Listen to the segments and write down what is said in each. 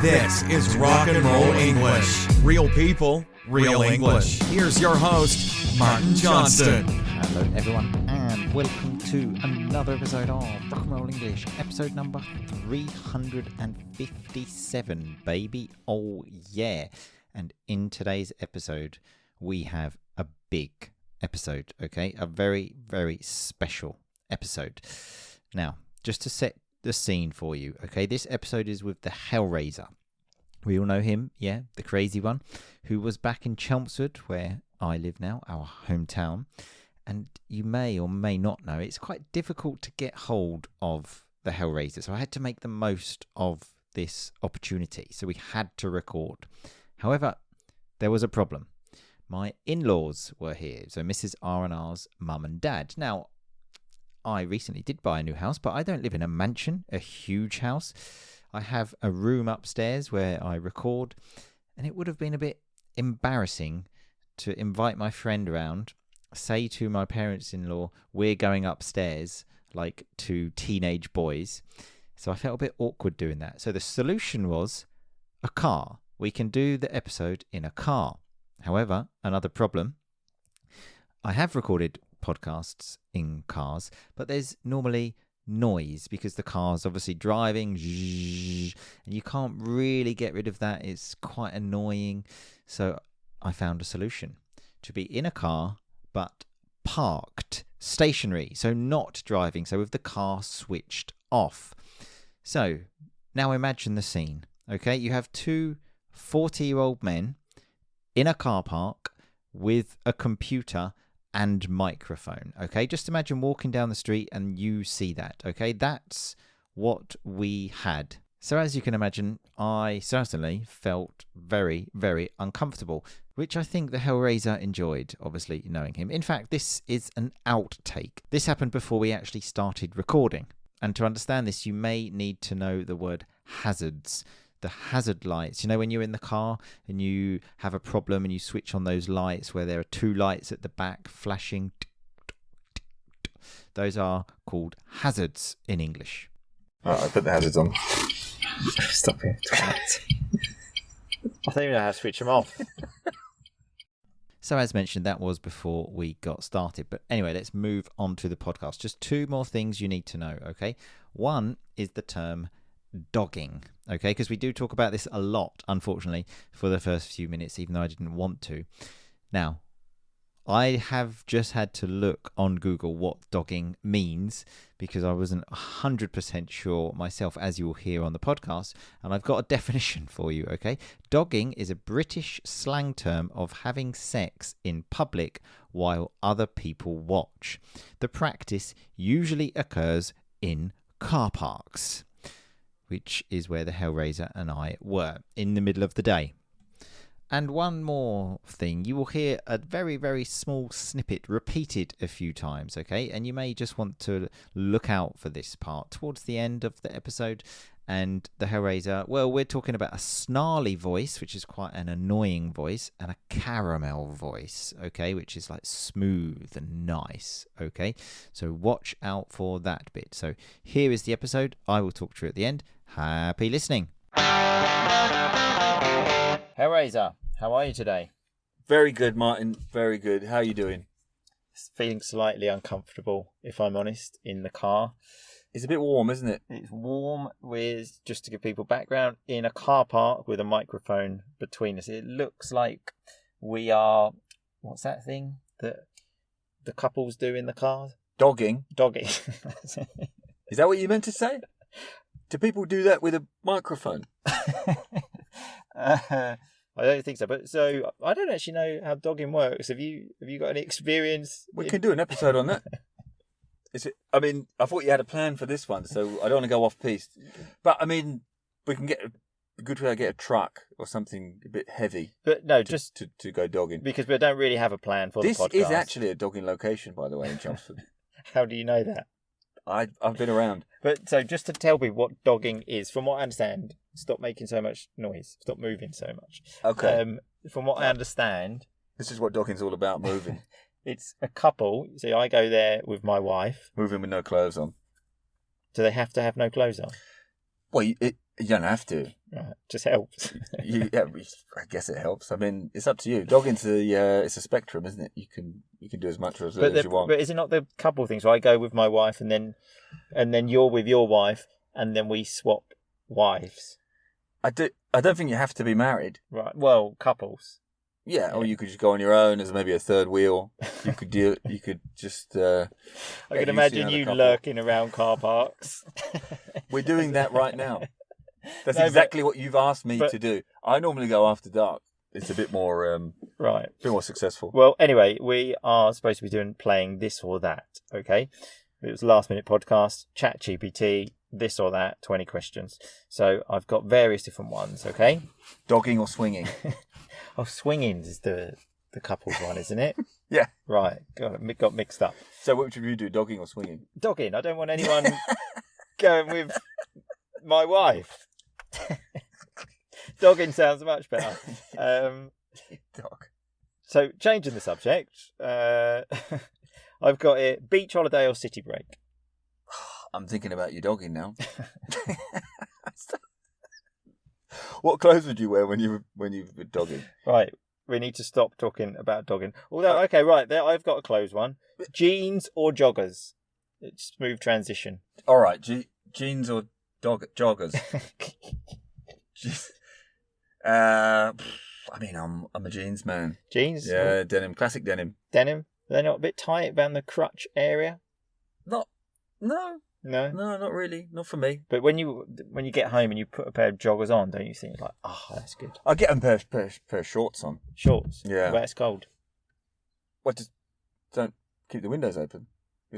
This is Rock and Roll English. Real people, real English. Here's your host, Martin Johnston. Hello everyone and welcome to another episode of Rock and Roll English, episode number 357, baby. Oh yeah. And in today's episode, we have a big episode, okay? A very, very special episode. Now, just to set the scene for you, okay? This episode is with the Hellraiser. We all know him, yeah, the crazy one, who was back in Chelmsford, where I live now, our hometown. And you may or may not know, it's quite difficult to get hold of the Hellraiser. So I had to make the most of this opportunity. So we had to record. However, there was a problem. My in-laws were here, so Mrs. R&R's mum and dad. Now, I recently did buy a new house, but I don't live in a mansion, a huge house. I have a room upstairs where I record, and it would have been a bit embarrassing to invite my friend around, say to my parents-in-law, we're going upstairs, like two teenage boys. So I felt a bit awkward doing that. So the solution was a car. We can do the episode in a car. However, another problem, I have recorded podcasts in cars, but there's normally noise because the car's obviously driving and you can't really get rid of that. It's quite annoying. So I found a solution to be in a car but parked, stationary, so not driving, so with the car switched off. So now imagine the scene, okay? You have two 40-year-old men in a car park with a computer and microphone, okay? Just imagine walking down the street and you see that, okay? That's what we had. So as you can imagine, I certainly felt very, very uncomfortable, which I think the Hellraiser enjoyed, obviously, knowing him. In fact, this is an outtake. This happened before we actually started recording. And to understand this, you may need to know the word hazards. The hazard lights, you know, when you're in the car and you have a problem and you switch on those lights where there are two lights at the back flashing, those are called hazards in English. Right, I put the hazards on. Stop it. I don't even know how to switch them off. So as mentioned, that was before we got started. But anyway, let's move on to the podcast. Just two more things you need to know, okay? One is the term dogging, okay, because we do talk about this a lot, unfortunately, for the first few minutes, even though I didn't want to. Now, I have just had to look on Google what dogging means because I wasn't 100% sure myself, as you will hear on the podcast, and I've got a definition for you, okay? Dogging is a British slang term of having sex in public while other people watch. The practice usually occurs in car parks, which is where the Hellraiser and I were, in the middle of the day. And one more thing, you will hear a very, very small snippet repeated a few times, okay? And you may just want to look out for this part towards the end of the episode. And the Hellraiser, well, we're talking about a snarly voice, which is quite an annoying voice, and a caramel voice, okay, which is like smooth and nice, okay? So watch out for that bit. So here is the episode. I will talk to you at the end. Happy listening. Hellraiser, how are you today? Very good, Martin. Very good. How are you doing? Feeling slightly uncomfortable, if I'm honest, in the car. It's a bit warm, isn't it? It's warm with, just to give people background, in a car park with a microphone between us. It looks like we are, what's that thing that the couples do in the car? Dogging. Dogging. Is that what you meant to say? Do people do that with a microphone? I don't think so. But so I don't actually know how dogging works. Have you got any experience? We can do an episode on that. I mean, I thought you had a plan for this one, so I don't want to go off piste. But I mean, we can get a good way to get a truck or something a bit heavy. But no, just to go dogging, because we don't really have a plan for this the podcast. This is actually a dogging location, by the way, in Chelmsford. How do you know that? I've been around. But so just to tell people what dogging is, from what I understand, stop making so much noise, stop moving so much. Okay. From what I understand, this is what dogging's all about, moving. It's a couple. See, I go there with my wife. Moving with no clothes on. Do they have to have no clothes on? Well, you don't have to. Right. just helps. I guess it helps. I mean, it's up to you. Dogging's it's a spectrum, isn't it? You can do as much or as little as you want. But is it not the couple thing? So I go with my wife, and then you're with your wife, and then we swap wives. I don't think you have to be married. Right. Well, couples. Yeah, or you could just go on your own as maybe a third wheel. You could do. You could just. I can imagine you lurking around car parks. We're doing that right now. That's exactly what you've asked me to do. I normally go after dark. It's a bit more right, a bit more successful. Well, anyway, we are supposed to be playing this or that. Okay, it was a last-minute podcast. ChatGPT, this or that, 20 questions. So I've got various different ones. Okay, dogging or swinging. Oh, swinging is the couples one, isn't it? Yeah. Right. Got mixed up. So what would you do, dogging or swinging? Dogging. I don't want anyone going with my wife. Dogging sounds much better. Dog. So changing the subject, I've got it: beach holiday or city break. I'm thinking about you dogging now. What clothes would you wear when you were dogging? Right, we need to stop talking about dogging. Although, okay, right there, I've got a clothes one: jeans or joggers. It's smooth transition. All right, jeans or joggers. I mean, I'm a jeans man. Jeans? Yeah, denim, classic denim. Denim? They're not a bit tight around the crotch area? No, not really. Not for me. But when you get home and you put a pair of joggers on, don't you think like, oh, that's good? I get a pair of shorts on. Shorts? Yeah. Where it's cold. Well, just don't keep the windows open.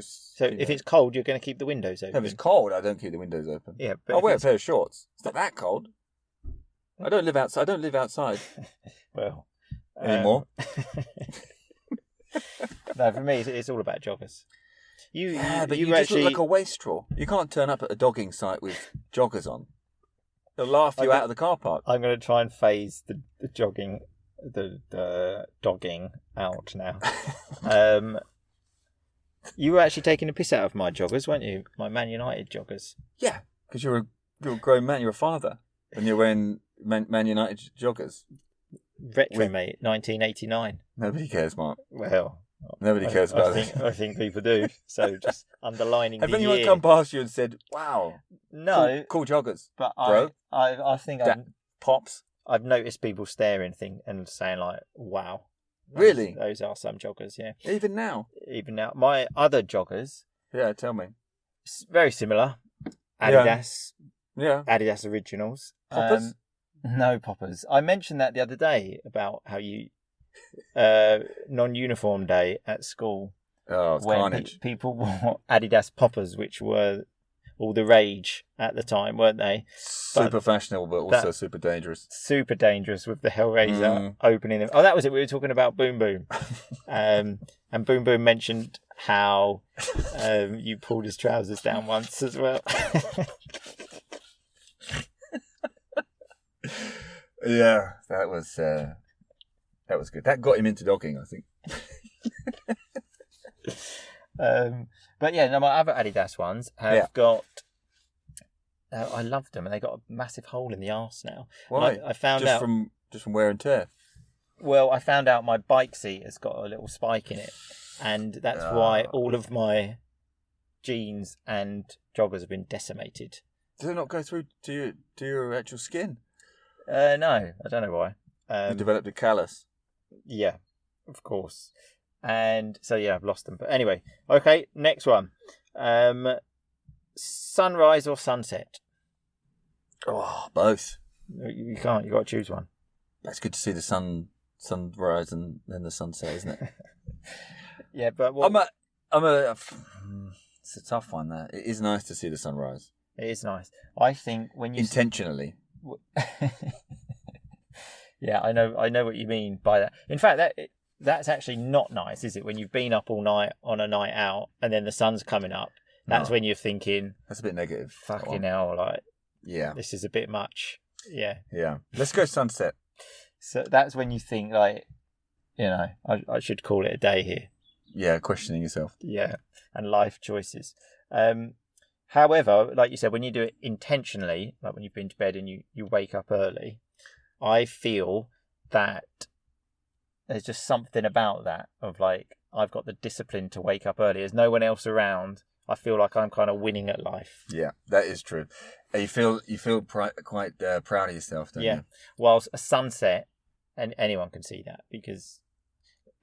So if it's cold, you're going to keep the windows open. If it's cold, I don't keep the windows open. Yeah, but I'll wear a pair of shorts. It's not that cold. I don't live outside. Well, anymore. No, for me, it's all about joggers. You just look like a wastrel. You can't turn up at a dogging site with joggers on. They'll laugh you out of the car park. I'm going to try and phase the jogging, the dogging out now. You were actually taking a piss out of my joggers, weren't you? My Man United joggers. Yeah, because you're a grown man. You're a father, and you're wearing Man United joggers. Retro, mate. 1989. Nobody cares, Mark. Well, nobody cares about it. I think people do. So just underlining. Have anyone come past you and said, "Wow, no, cool joggers"? But bro, I think pops. I've noticed people staring and saying like, "Wow." Really? Those are some joggers, yeah. Even now? My other joggers... Yeah, tell me. Very similar. Adidas. Yeah. Adidas Originals. Poppers? No poppers. I mentioned that the other day about how you... non-uniform day at school. Oh, it's carnage. People wore Adidas poppers, which were all the rage at the time, weren't they? Super fashionable, but also super dangerous. Super dangerous with the Hellraiser opening them. Oh, that was it. We were talking about Boom Boom. And Boom Boom mentioned how you pulled his trousers down once as well. Yeah, that was good. That got him into dogging, I think. But yeah, no, my other Adidas ones have got. I loved them, and they got a massive hole in the arse now. Why? I found out just from wear and tear. Well, I found out my bike seat has got a little spike in it, and that's why all of my jeans and joggers have been decimated. Does it not go through to your actual skin? No, I don't know why. You developed a callus. Yeah, of course. And so yeah, I've lost them. But anyway, okay, next one. Sunrise or sunset? Oh, both. You can't. You got to choose one. It's good to see the sunrise and then the sunset, isn't it? Yeah, but it's a tough one. That it is nice to see the sunrise. It is nice. I think when you intentionally. Yeah, I know what you mean by that. In fact, that's actually not nice, is it? When you've been up all night on a night out and then the sun's coming up. That's when you're thinking... That's a bit negative. Fucking hell, like... Yeah. This is a bit much. Yeah. Yeah. Let's go sunset. So that's when you think, like, I should call it a day here. Yeah, questioning yourself. Yeah, and life choices. However, like you said, when you do it intentionally, like when you've been to bed and you wake up early, I feel that there's just something about that of like, I've got the discipline to wake up early. There's no one else around. I feel like I'm kind of winning at life. Yeah, that is true. And you feel quite proud of yourself, don't you? Whilst a sunset, and anyone can see that because,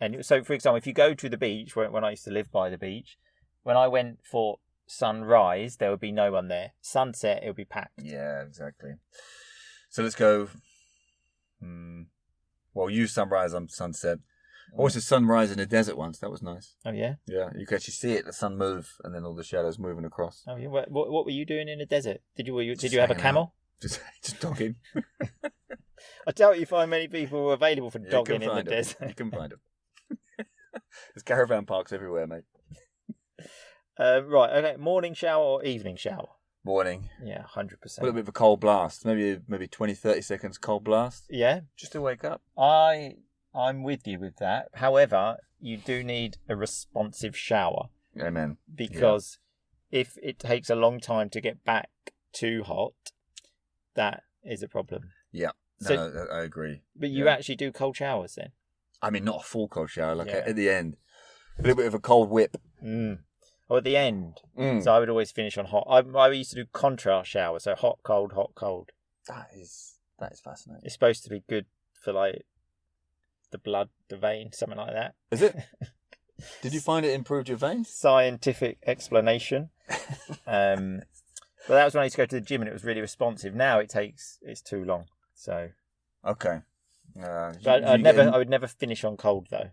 and so for example, if you go to the beach, when I used to live by the beach, when I went for sunrise, there would be no one there. Sunset, it would be packed. Yeah, exactly. So let's go. Well, you sunrise on sunset. I watched the sunrise in the desert once. That was nice. Oh yeah. Yeah, you could actually see it. The sun move, and then all the shadows moving across. Oh yeah. What were you doing in the desert? Did you have a camel? Just dogging. I doubt you find many people available for dogging in the desert. You can find them. There's caravan parks everywhere, mate. Right. Okay. Morning shower or evening shower? Morning. Yeah, 100%. A little bit of a cold blast. Maybe 20, 30 seconds cold blast. Yeah. Just to wake up. I'm with you with that. However, you do need a responsive shower. Amen. Because if it takes a long time to get back too hot, that is a problem. Yeah. No, I agree. But you actually do cold showers then? I mean, not a full cold shower, like at the end. A little bit of a cold whip. Or at the end. So I would always finish on hot. I used to do contrast showers, so hot, cold, hot, cold. That is fascinating. It's supposed to be good for like the blood, the veins, something like that. Is it? Did you find it improved your veins? Scientific explanation. But that was when I used to go to the gym and it was really responsive. Now it's too long. So okay. But I would never finish on cold though.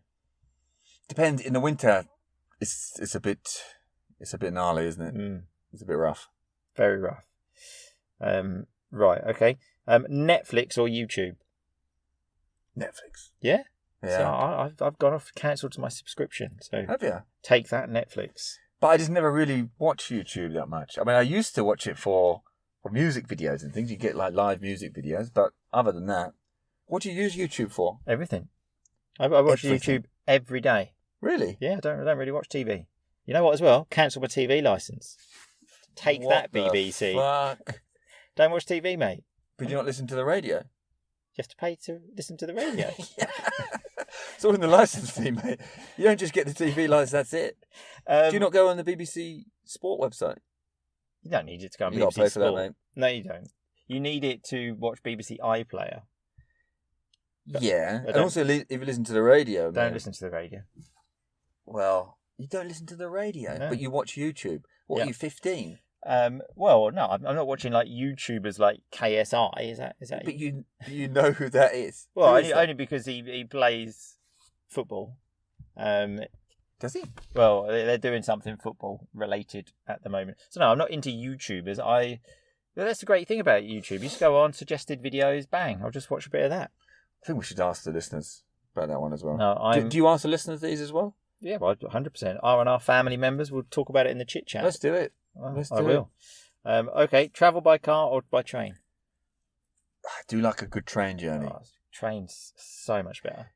Depends. In the winter, it's a bit gnarly, isn't it? It's a bit rough. Very rough. Right. Okay. Netflix or YouTube? Netflix. Yeah. Yeah. So I've gone off, cancelled my subscription. So have you? Take that, Netflix. But I just never really watch YouTube that much. I mean, I used to watch it for music videos and things. You get like live music videos, but other than that, what do you use YouTube for? Everything. I watch YouTube every day. Really? Yeah, I don't really watch TV. You know what? As well, cancel my TV license. Take that, BBC. Fuck. Don't watch TV, mate. But you not listen to the radio? You have to pay to listen to the radio. It's all in the license fee, mate. You don't just get the TV license, that's it. Do you not go on the BBC Sport website? You don't need it to go on you BBC got to pay Sport. for that, mate. No, you don't. You need it to watch BBC iPlayer. Yeah, and also if you listen to the radio... Don't listen to the radio. Well, you don't listen to the radio, but you watch YouTube. What, are you 15? Well, no, I'm not watching like YouTubers like KSI. Is that? But you know who that is. Well, only because he plays football. Does he? Well, they're doing something football related at the moment. So no, I'm not into YouTubers. That's the great thing about YouTube. You just go on, suggested videos, bang, I'll just watch a bit of that. I think we should ask the listeners about that one as well. No, do you ask the listeners these as well? Yeah, well, 100%. Our family members will talk about it in the chit chat. Let's do it. I will. Okay, travel by car or by train? I do like a good train journey. Train's so much better.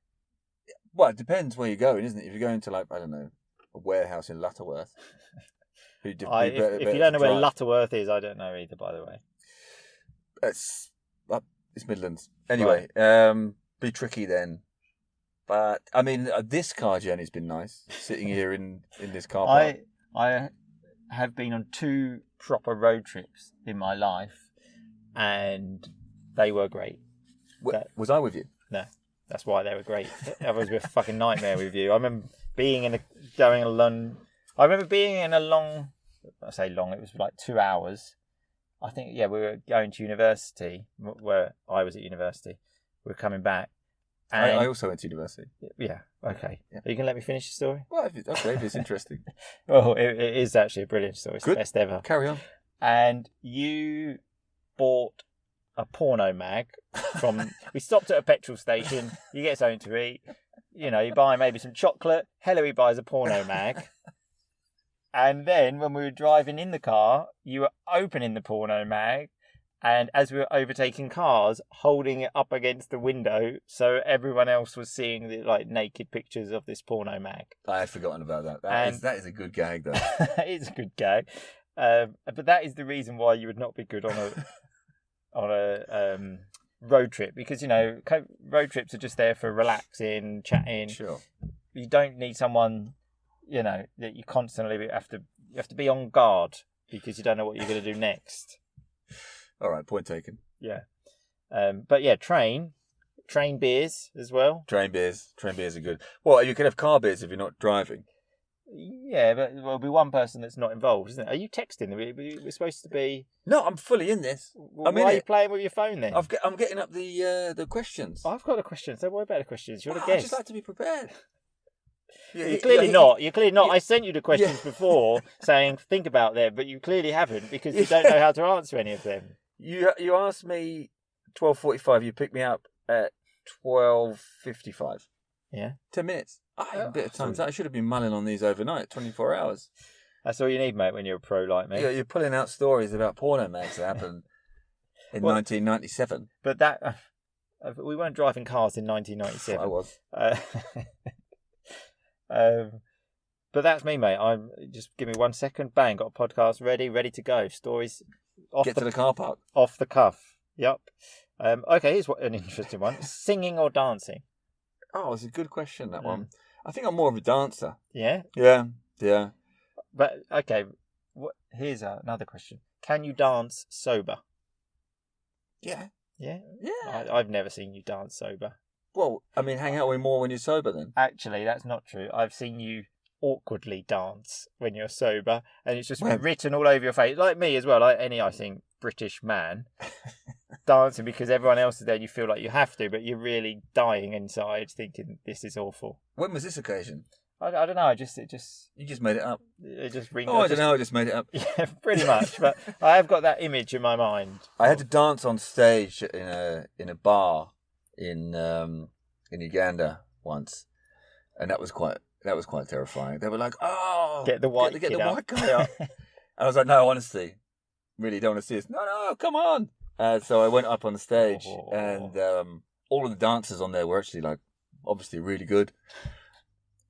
Well, it depends where you're going, isn't it? If you're going to, like, I don't know, a warehouse in Lutterworth. If you don't know where Lutterworth is, I don't know either, by the way. It's Midlands. Anyway, be tricky then. But, I mean, this car journey's been nice, sitting here in this car park. I have been on 2 proper road trips in my life, and they were great. Was I with you? No, that's why they were great. That was a fucking nightmare with you. I remember being in a long, I say long, it was like 2 hours. I think, we were going to university, where I was at university. We were coming back. And I also went to university. Yeah, okay. Yeah. Are you going to let me finish the story? Well, if it's interesting. Well, it is actually a brilliant story. It's the best ever. Carry on. And you bought a porno mag from... We stopped at a petrol station. You get something to eat. You buy maybe some chocolate. Hilary buys a porno mag. And then when we were driving in the car, you were opening the porno mag. And as we were overtaking cars, holding it up against the window so everyone else was seeing the naked pictures of this porno mag. I had forgotten about that. That is a good gag, though. It's a good gag. But that is the reason why you would not be good on a road trip, because road trips are just there for relaxing, chatting. Sure. You don't need someone that you constantly have to be on guard because you don't know what you're going to do next. All right, point taken. Yeah. But yeah, train beers as well. Train beers are good. Well, you can have car beers if you're not driving. Yeah, but there'll be one person that's not involved, isn't it? Are you texting? We're supposed to be. No, I'm fully in this. Why are you playing with your phone then? I'm getting up the questions. I've got the questions. Don't worry about the questions. You're the I guest. just like to be prepared. You're clearly not. You're clearly not. I sent you the questions before saying think about them, but you clearly haven't because you don't know how to answer any of them. You asked me 12:45. You picked me up at 12:55. Yeah. 10 minutes. I had a bit of time. I should have been mulling on these overnight. 24 hours. That's all you need, mate, when you're a pro like me. Yeah, you're pulling out stories about porno mags that happened in 1997. But that we weren't driving cars in 1997. I was. But that's me, mate. I'm just give me 1 second. Bang, got a podcast ready to go. Stories. Get to the car park. Off the cuff. Yep. Okay, here's an interesting one. Singing or dancing? Oh, it's a good question, that one. I think I'm more of a dancer. Yeah? Yeah. But, okay, here's another question. Can you dance sober? Yeah. Yeah? Yeah. I've never seen you dance sober. Well, I mean, hang out with more when you're sober then. Actually, that's not true. I've seen you awkwardly dance when you're sober, and it's just written all over your face, like me as well, like any, I think, British man dancing because everyone else is there and you feel like you have to, but you're really dying inside thinking this is awful. When was this occasion? I don't know. You just made it up. It just rings. I don't know. I just made it up. Yeah, pretty much. But I have got that image in my mind. I had to dance on stage in a bar in Uganda once, and that was quite terrifying. They were like, "Oh, get the white guy up." I was like, "No, honestly, really don't want to see this." No, come on. So I went up on the stage, and all of the dancers on there were actually like obviously really good.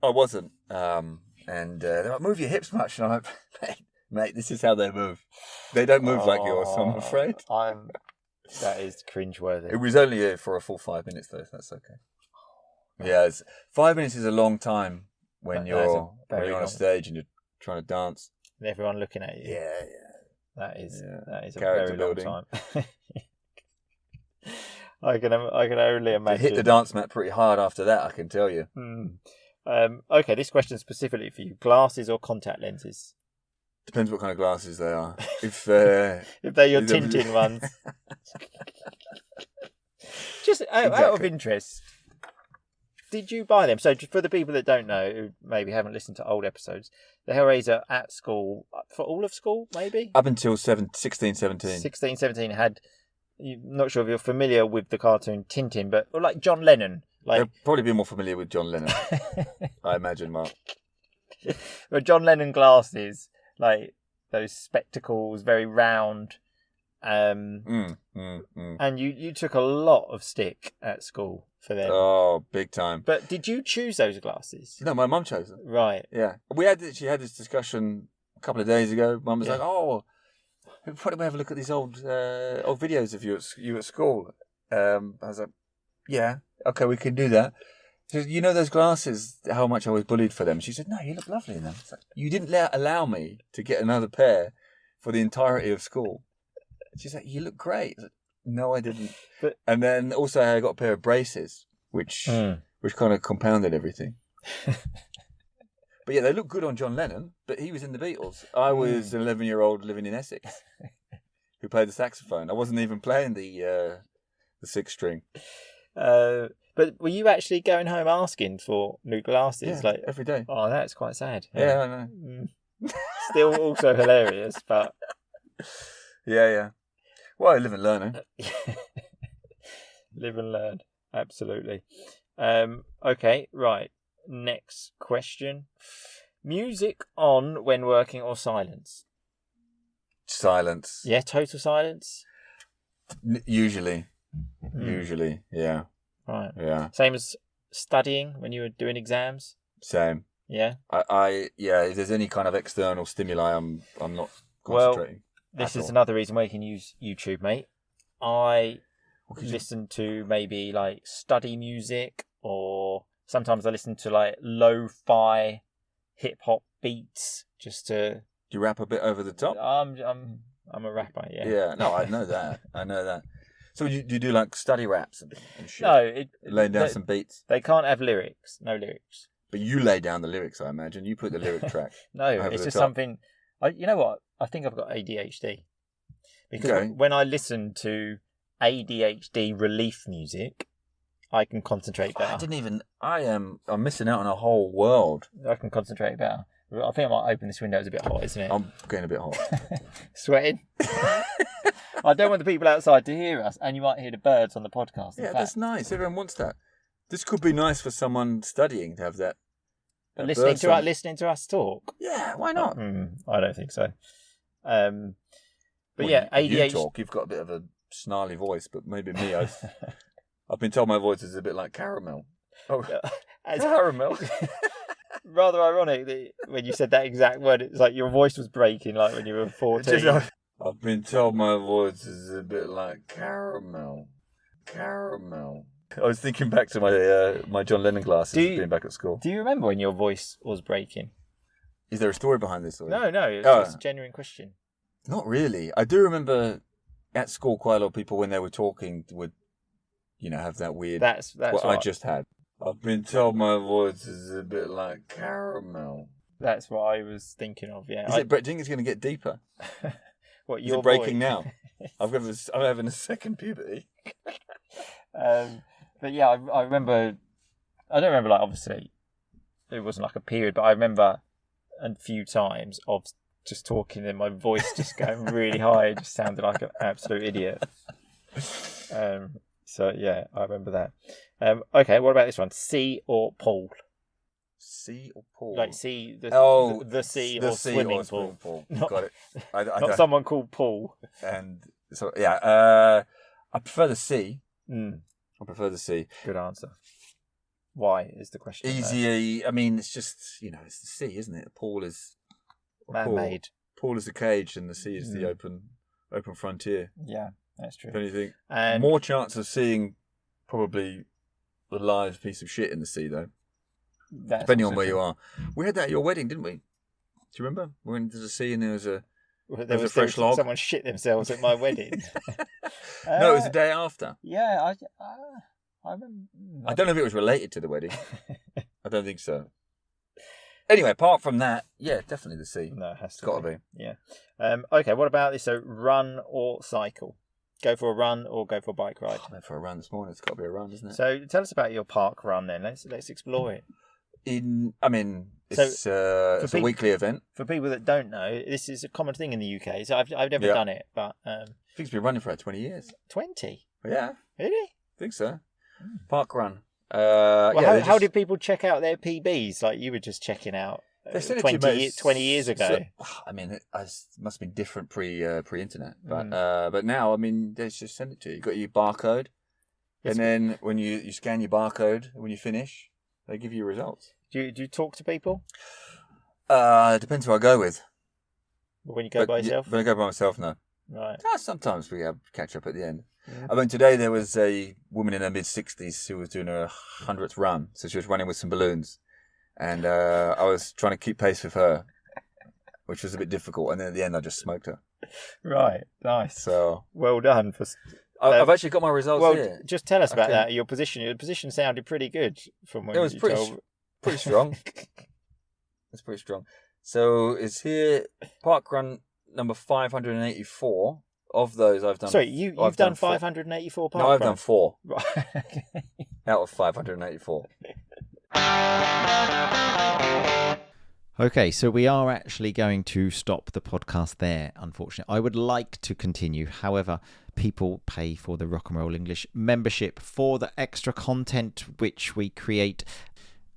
I wasn't, and they're like, "Move your hips much," and I'm like, "Mate, this is how they move. They don't move like yours, so I'm afraid." That is cringeworthy. It was only for a full 5 minutes, though. So that's okay. Yeah, 5 minutes is a long time when you're on a stage and you're trying to dance. And everyone looking at you. Yeah. That is a Character very long building. time. I can only imagine. You hit the dance mat pretty hard after that, I can tell you. Okay, this question specifically for you: glasses or contact lenses? Depends what kind of glasses they are. If they're your Tintin ones. Just out of interest, did you buy them? So for the people that don't know, who maybe haven't listened to old episodes, the Hellraiser at school, for all of school, maybe? Up until 16, 17. 16, 17 had, I'm not sure if you're familiar with the cartoon Tintin, but like John Lennon. They'll probably be more familiar with John Lennon, I imagine, Mark. But John Lennon glasses, like those spectacles, very round. And you took a lot of stick at school for them. Oh, big time. But did you choose those glasses? No, my mum chose them. Right. Yeah. She had this discussion a couple of days ago. Mum was like, "Oh, why don't we have a look at these old videos of you at school?" I was like, "Yeah, okay, we can do that." She said, "You know those glasses, how much I was bullied for them?" She said, "No, you look lovely in them." Like, you didn't allow me to get another pair for the entirety of school. She's like, "You look great." I was like, "No, I didn't." And then also I got a pair of braces, which kind of compounded everything. But yeah, they look good on John Lennon, but he was in the Beatles. I was an 11-year-old living in Essex who played the saxophone. I wasn't even playing the 6 string. But were you actually going home asking for new glasses? Yeah, every day. Oh, that's quite sad. Yeah, I know. Still also hilarious, but... Yeah. Well, I live and learn, eh? Live and learn. Absolutely. Okay, right. Next question. Music on when working or silence? Silence. Yeah, total silence? Usually, yeah. Right. Yeah. Same as studying when you were doing exams? Same. Yeah? If there's any kind of external stimuli, I'm not concentrating. This is another reason why you can use YouTube, mate. I listen to maybe like study music, or sometimes I listen to like lo-fi hip hop beats just to. Do you rap a bit over the top? I'm a rapper, yeah. Yeah, no, I know that. So do you do like study raps and shit? No, lay down some beats. They can't have lyrics. No lyrics. But you lay down the lyrics, I imagine. You put the lyric track. No, it's just something. You know what? I think I've got ADHD because when I listen to ADHD relief music, I can concentrate better. I'm missing out on a whole world. I can concentrate better. I think I might open this window. It's a bit hot, isn't it? I'm getting a bit hot. Sweating. I don't want the people outside to hear us, and you might hear the birds on the podcast. Yeah, that's nice. Everyone wants that. This could be nice for someone studying to have that. Listening to us talk. Yeah, why not? I don't think so. But yeah, ADHD. You talk. You've got a bit of a snarly voice, but maybe me. I've been told my voice is a bit like caramel. Oh, caramel. Rather ironic that when you said that exact word, it's like your voice was breaking, like when you were 14. I've been told my voice is a bit like caramel. Caramel. I was thinking back to my John Lennon glasses being back at school. Do you remember when your voice was breaking? Is there a story behind this? No, it's just a genuine question. Not really. I do remember at school quite a lot of people when they were talking would, have that weird. That's what I just had. I've been told my voice is a bit like caramel. That's what I was thinking of. Yeah. Do you think it's going to get deeper? What is it breaking now? I'm having a second puberty. But yeah, I remember. I don't remember, like, obviously, it wasn't like a period, but I remember a few times of just talking and my voice just going really high. It just sounded like an absolute idiot. So yeah, I remember that. Okay, what about this one? Sea or pool? Sea or pool? Like sea, the sea the or sea swimming or swimming pool. Not, got it. Not someone called Paul. And so yeah, I prefer the sea. I prefer the sea. Good answer. Why is the question? Easy. I mean, it's just it's the sea, isn't it? A pool is man-made. Pool is a cage, and the sea is the open frontier. Yeah, that's true. If anything, and more chance of seeing probably a live piece of shit in the sea, though. Depending on where you are. We had that at your wedding, didn't we? Do you remember? We went into the sea and there was a fresh log. Someone shit themselves at my wedding. No, it was the day after. Yeah, I remember. I don't know if it was related to the wedding. I don't think so. Anyway, apart from that, yeah, definitely the sea. No, it has to be. It's got to be. Yeah. Okay, what about this? So, run or cycle? Go for a run or go for a bike ride? I went for a run this morning. It's got to be a run, isn't it? So, tell us about your park run then. Let's explore it. It's a weekly event. For people that don't know, this is a common thing in the UK. So I've never done it, but I think it's been running for about 20 years. 20? Yeah. Really? I think so. Park run. How did people check out their PBs? Like you were just checking out 20 years ago. I mean, it must have been different pre-internet, but now, I mean, they just send it to you. You got your barcode, and then when you scan your barcode, when you finish, they give you your results. Do you talk to people? Depends who I go with. When you go by yourself? When I go by myself, no. Right. Sometimes we catch up at the end. Yeah. I mean, today there was a woman in her mid-60s who was doing her 100th run. So she was running with some balloons. And I was trying to keep pace with her, which was a bit difficult. And then at the end, I just smoked her. Right. Nice. So well done. I've actually got my results here. Just tell us about that. Your position sounded pretty good from when it was pretty strong. It's pretty strong. So it's here, park run number 584. Of those, I've done. Sorry, you've done 584 park runs? No, I've done 4. Right. Out of 584. Okay, so we are actually going to stop the podcast there, unfortunately. I would like to continue. However, people pay for the Rock and Roll English membership for the extra content which we create,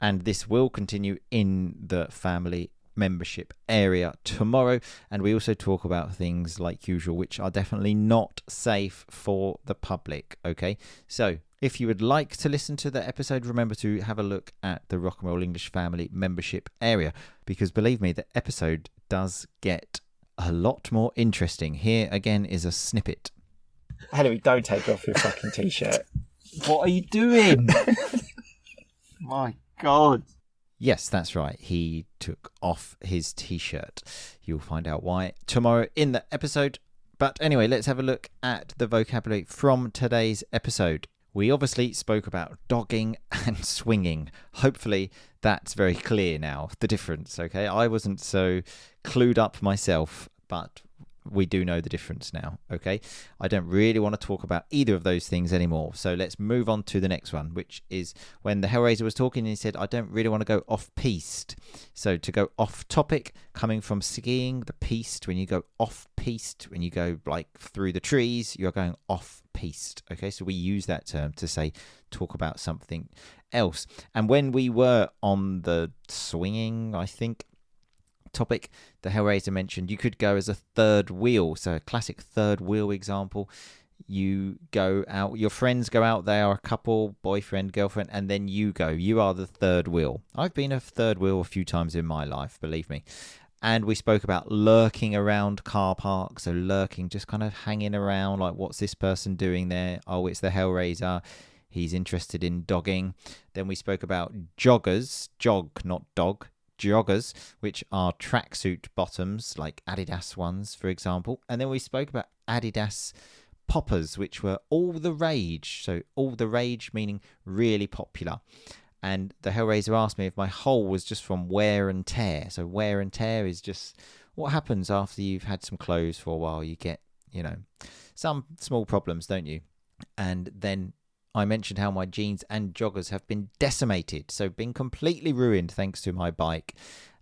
and this will continue in the family membership area tomorrow. And we also talk about things like usual which are definitely not safe for the public. Okay, so if you would like to listen to the episode, remember to have a look at the Rock and Roll English family membership area, because believe me, the episode does get a lot more interesting. Here again is a snippet. Henry, don't take off your fucking t-shirt. What are you doing? My God. Yes, that's right. He took off his t-shirt. You'll find out why tomorrow in the episode. But anyway, let's have a look at the vocabulary from today's episode. We obviously spoke about dogging and swinging. Hopefully that's very clear now, the difference, okay? I wasn't so clued up myself, but we do know the difference now, okay? I don't really want to talk about either of those things anymore. So let's move on to the next one, which is when the Hellraiser was talking and he said, I don't really want to go off-piste. So to go off-topic, coming from skiing, the piste, when you go off-piste, when you go like through the trees, you're going off-piste, okay? So we use that term to say, talk about something else. And when we were on the swinging, I think, topic, the Hellraiser mentioned you could go as a third wheel. So a classic third wheel example, you go out, your friends go out, they are a couple, boyfriend, girlfriend, and then you go, you are the third wheel. I've been a third wheel a few times in my life, believe me. And we spoke about lurking around car parks. So lurking, just kind of hanging around, like what's this person doing there? Oh, it's the Hellraiser, he's interested in dogging. Then we spoke about joggers, jog, not dog, joggers, which are tracksuit bottoms, like Adidas ones, for example. And then we spoke about Adidas poppers, which were all the rage. So all the rage meaning really popular. And the Hellraiser asked me if my hole was just from wear and tear. So wear and tear is just what happens after you've had some clothes for a while. You get, some small problems, don't you? And then I mentioned how my jeans and joggers have been decimated, so been completely ruined thanks to my bike,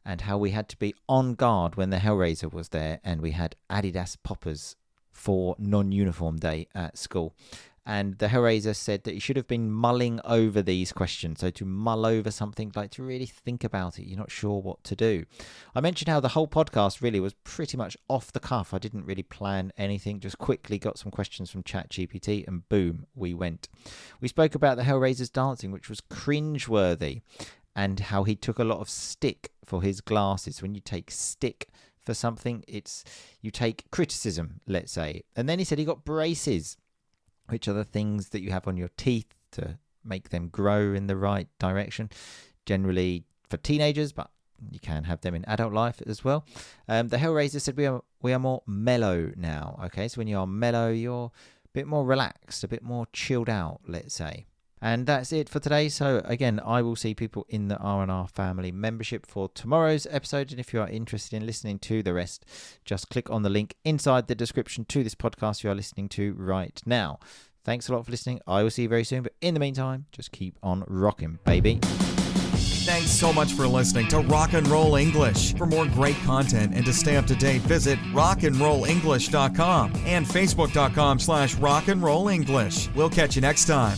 and how we had to be on guard when the Hellraiser was there and we had Adidas poppers for non-uniform day at school. And the Hellraiser said that he should have been mulling over these questions. So to mull over something, like to really think about it. You're not sure what to do. I mentioned how the whole podcast really was pretty much off the cuff. I didn't really plan anything. Just quickly got some questions from ChatGPT and boom, we went. We spoke about the Hellraiser's dancing, which was cringeworthy, and how he took a lot of stick for his glasses. When you take stick for something, you take criticism, let's say. And then he said he got braces, which are the things that you have on your teeth to make them grow in the right direction, generally for teenagers, but you can have them in adult life as well. The Hellraiser said we are more mellow now, okay? So when you are mellow, you're a bit more relaxed, a bit more chilled out, let's say. And that's it for today. So again, I will see people in the R&R family membership for tomorrow's episode. And if you are interested in listening to the rest, just click on the link inside the description to this podcast you are listening to right now. Thanks a lot for listening. I will see you very soon. But in the meantime, just keep on rocking, baby. Thanks so much for listening to Rock and Roll English. For more great content and to stay up to date, visit rockandrollenglish.com and facebook.com/rockandrollenglish. We'll catch you next time.